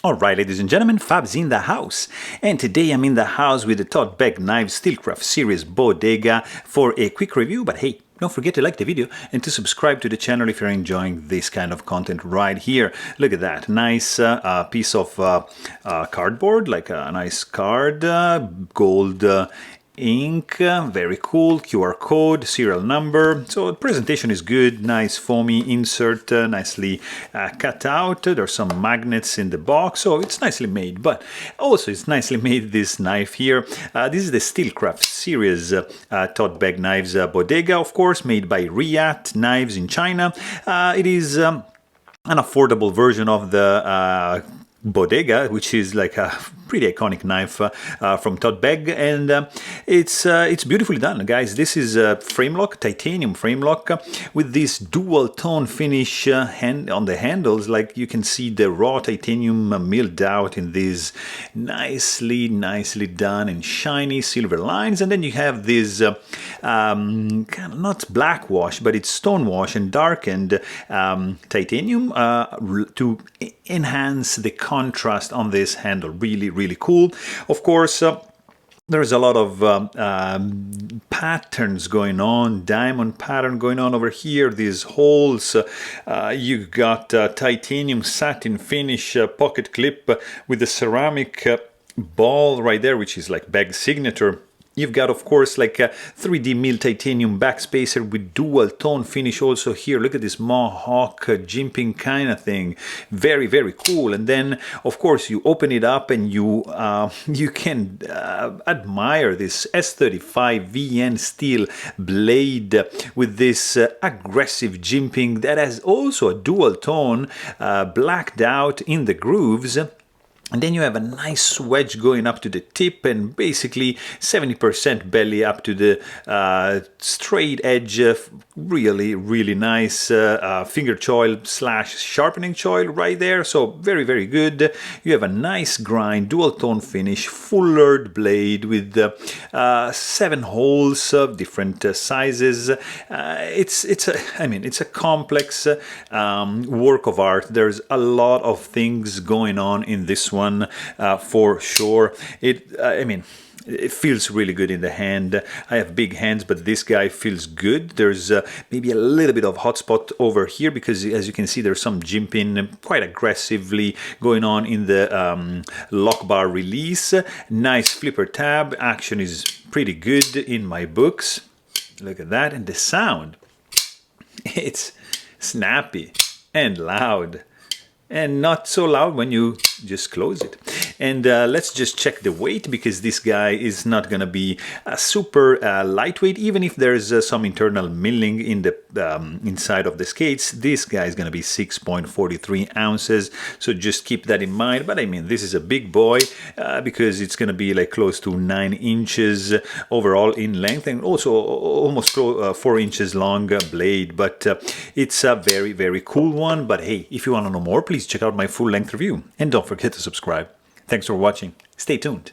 Alright, ladies and gentlemen, Fab's in the house, and today I'm in the house with the Begg knife Steelcraft series Bodega for a quick review. But hey, don't forget to like the video and to subscribe to the channel if you're enjoying this kind of content right here. Look at that, nice piece of cardboard, like a nice card, gold ink, very cool, QR code, serial number. So the presentation is good, nice foamy insert, nicely cut out. There's some magnets in the box, so it's nicely made. But also it's nicely made, this knife here. This is the Steelcraft series Begg knives Bodega, of course, made by Riyadh Knives in China. It is an affordable version of the Bodega, which is like a pretty iconic knife from Begg, and it's beautifully done, guys. This is a frame lock, titanium frame lock, with this dual tone finish on the handles. Like you can see the raw titanium milled out in these nicely done and shiny silver lines, and then you have this kind of not black wash, but it's stone wash and darkened titanium to enhance the contrast on this handle. Really cool. Of course, there's a lot of patterns going on, diamond pattern going on over here, these holes. You got titanium satin finish pocket clip with the ceramic ball right there, which is like Begg's signature. You've got, of course, like a 3D mill titanium backspacer with dual tone finish also here. Look at this mohawk jimping kind of thing. Very cool. And then, of course, you open it up and you can admire this S35 VN steel blade with this aggressive jimping that has also a dual tone blacked out in the grooves. And then you have a nice wedge going up to the tip, and basically 70% belly up to the straight edge. Really nice finger choil / sharpening choil right there. So very good. You have a nice grind, dual tone finish, fullered blade with 7 holes of different sizes. It's a complex work of art. There's a lot of things going on in this one, for sure. It feels really good in the hand. I have big hands, but this guy feels good. There's maybe a little bit of hot spot over here because, as you can see, there's some jimping quite aggressively going on in the lock bar release. Nice flipper tab. Action is pretty good in my books. Look at that. And the sound. It's snappy and loud. And not so loud when you just close it. And let's just check the weight, because this guy is not going to be super lightweight. Even if there's some internal milling in the inside of the skates, this guy is going to be 6.43 ounces. So just keep that in mind. But I mean, this is a big boy because it's going to be like close to 9 inches overall in length, and also almost 4 inches long blade. But it's a very cool one. But hey, if you want to know more, please check out my full-length review. And don't forget to subscribe. Thanks for watching. Stay tuned.